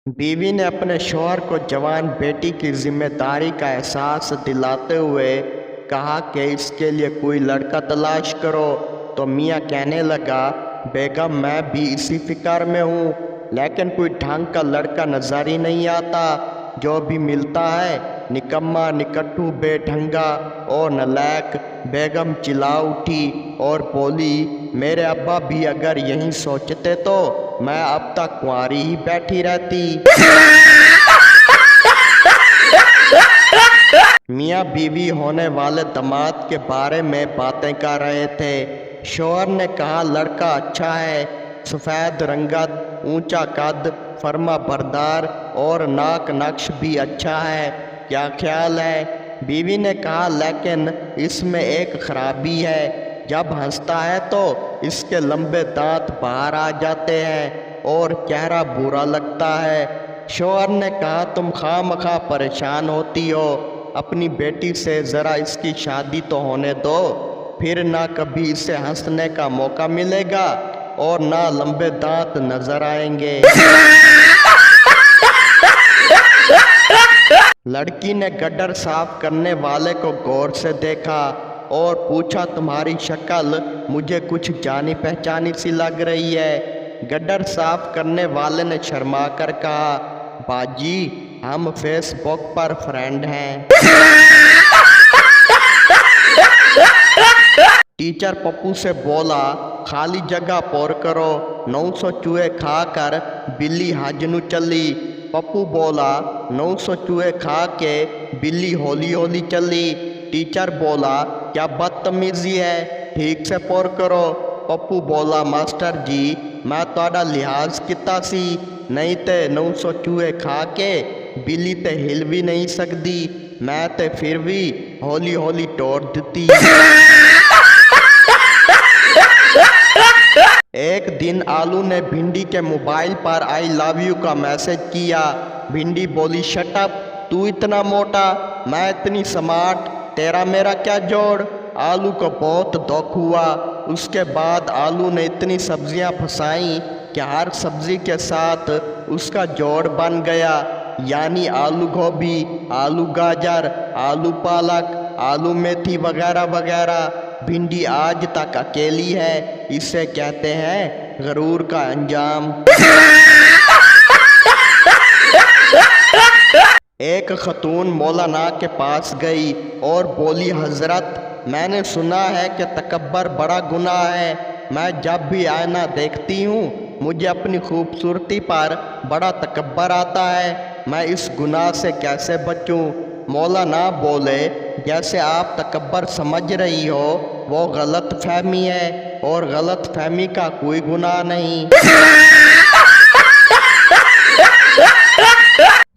बीवी ने अपने शौहर को जवान बेटी की जिम्मेदारी का एहसास दिलाते हुए कहा कि इसके लिए कोई लड़का तलाश करो। तो मियाँ कहने लगा, बेगम मैं भी इसी फिक्र में हूँ, लेकिन कोई ढंग का लड़का नजर ही नहीं आता। जो भी मिलता है निकम्मा, निकट्टू, बेढंगा और नालायक। बेगम चिल्ला उठी और बोली, मेरे अब्बा भी अगर यही सोचते तो मैं अब तक कुंवारी ही बैठी रहती। मियाँ बीवी होने वाले दामाद के बारे में बातें कर रहे थे। शौहर ने कहा, लड़का अच्छा है, सफ़ेद रंगत, ऊंचा कद, फर्मा बरदार और नाक नक्श भी अच्छा है, क्या ख्याल है? बीवी ने कहा, लेकिन इसमें एक खराबी है, जब हंसता है तो इसके लंबे दांत बाहर आ जाते हैं और चेहरा बुरा लगता है। शौहर ने कहा, तुम खामखा परेशान होती हो, अपनी बेटी से ज़रा इसकी शादी तो होने दो, फिर ना कभी इसे हंसने का मौका मिलेगा और ना लंबे दांत नजर आएंगे। लड़की ने गटर साफ करने वाले को गौर से देखा और पूछा, तुम्हारी शक्ल मुझे कुछ जानी पहचानी सी लग रही है। गटर साफ करने वाले ने शर्मा कर कहा, बाजी हम फेसबुक पर फ्रेंड हैं। टीचर पप्पू से बोला, खाली जगह पोर करो, 900 चूहे खाकर बिल्ली हज नू चली। पप्पू बोला, 900 चूहे खा के बिल्ली होली होली चली। टीचर बोला, क्या बदतमीजी है, ठीक से पोर करो। पप्पू बोला, मास्टर जी मैं तोड़ा लिहाज किता सी, नहीं ते 900 चूहे खा के बिल्ली ते हिल भी नहीं सकती, मैं ते फिर भी होली होली तोड़ देती। एक दिन आलू ने भिंडी के मोबाइल पर आई लव यू का मैसेज किया। भिंडी बोली, शट अप, तू इतना मोटा, मैं इतनी स्मार्ट, तेरा मेरा क्या जोड़। आलू को बहुत दुख हुआ। उसके बाद आलू ने इतनी सब्जियां फंसाई कि हर सब्जी के साथ उसका जोड़ बन गया, यानी आलू गोभी, आलू गाजर, आलू पालक, आलू मेथी वगैरह वगैरह। भिंडी आज तक अकेली है, इसे कहते हैं गरूर का अंजाम। एक खतून मौलाना के पास गई और बोली, हजरत मैंने सुना है कि तकब्बर बड़ा गुनाह है, मैं जब भी आईना देखती हूँ मुझे अपनी खूबसूरती पर बड़ा तकब्बर आता है, मैं इस गुनाह से कैसे बचूं? मौलाना बोले, जैसे आप तकब्बर समझ रही हो वो गलत फहमी है और गलत फहमी का कोई गुनाह नहीं।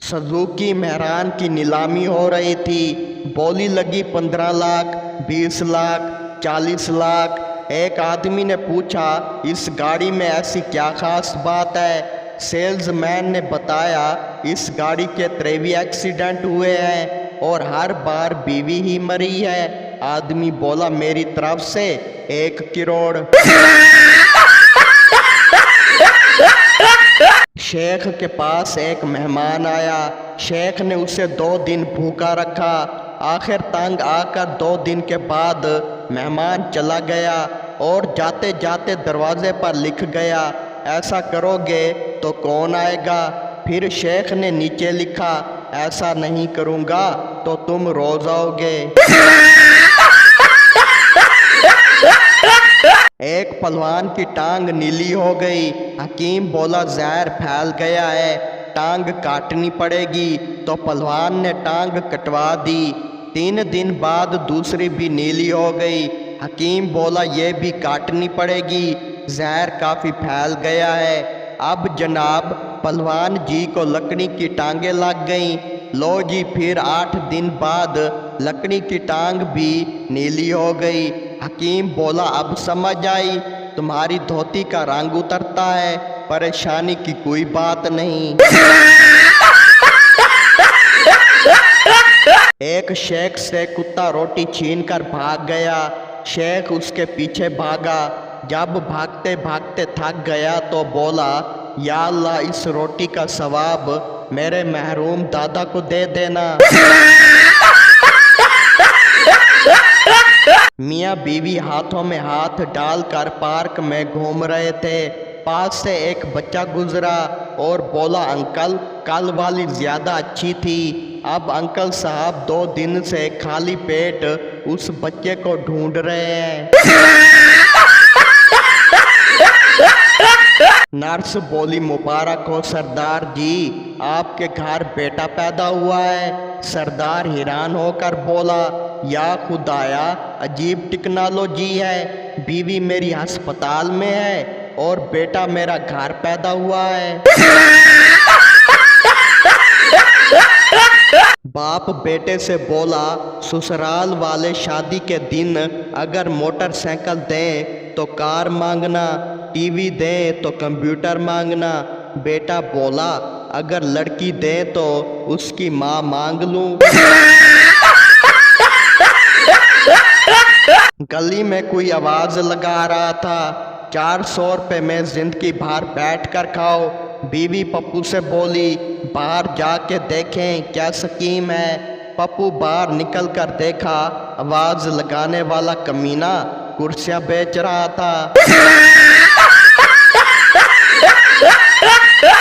सुजुकी मेहरान की नीलामी हो रही थी। बोली लगी 15 लाख, 20 लाख, 40 लाख। एक आदमी ने पूछा, इस गाड़ी में ऐसी क्या खास बात है? सेल्समैन ने बताया, इस गाड़ी के 3 एक्सीडेंट हुए हैं और हर बार बीवी ही मरी है। आदमी बोला, मेरी तरफ से 1 करोड़। शेख के पास एक मेहमान आया। शेख ने उसे 2 दिन भूखा रखा। आखिर तंग आकर 2 दिन के बाद मेहमान चला गया और जाते जाते दरवाजे पर लिख गया, ऐसा करोगे तो कौन आएगा? फिर शेख ने नीचे लिखा, ऐसा नहीं करूँगा तो तुम रोज आओगे। एक पहलवान की टांग नीली हो गई। हकीम बोला, जहर फैल गया है, टांग काटनी पड़ेगी। तो पहलवान ने टांग कटवा दी। 3 दिन बाद दूसरी भी नीली हो गई। हकीम बोला, ये भी काटनी पड़ेगी, जहर काफ़ी फैल गया है। अब जनाब पहलवान जी को लकड़ी की टांगें लग गईं। लो जी, फिर 8 दिन बाद लकड़ी की टांग भी नीली हो गई। हकीम बोला, अब समझ आई, तुम्हारी धोती का रंग उतरता है, परेशानी की कोई बात नहीं। एक शेख से कुत्ता रोटी छीनकर भाग गया। शेख उसके पीछे भागा। जब भागते भागते थक गया तो बोला, یا اللہ اس روٹی کا ثواب میرے محروم دادا کو دے دینا۔ میاں بیوی ہاتھوں میں ہاتھ ڈال کر پارک میں گھوم رہے تھے۔ پاس سے ایک بچہ گزرا اور بولا انکل کل والی زیادہ اچھی تھی۔ اب انکل صاحب 2 دن سے خالی پیٹ اس بچے کو ڈھونڈ رہے ہیں۔ نرس بولی مبارک ہو سردار جی، آپ کے گھر بیٹا پیدا ہوا ہے۔ سردار حیران ہو کر بولا یا خدایا عجیب ٹیکنالوجی ہے، بیوی میری ہسپتال میں ہے اور بیٹا میرا گھر پیدا ہوا ہے۔ باپ بیٹے سے بولا سسرال والے شادی کے دن اگر موٹر سائیکل دیں تو کار مانگنا، ٹی وی دیں تو کمپیوٹر مانگنا۔ بیٹا بولا اگر لڑکی دیں تو اس کی ماں مانگ لوں۔ گلی میں کوئی آواز لگا رہا تھا 400 روپے میں زندگی بھر بیٹھ کر کھاؤ۔ بیوی پپو سے بولی باہر جا کے دیکھیں کیا سکیم ہے۔ پپو باہر نکل کر دیکھا آواز لگانے والا کمینہ کرسیاں بیچ رہا تھا۔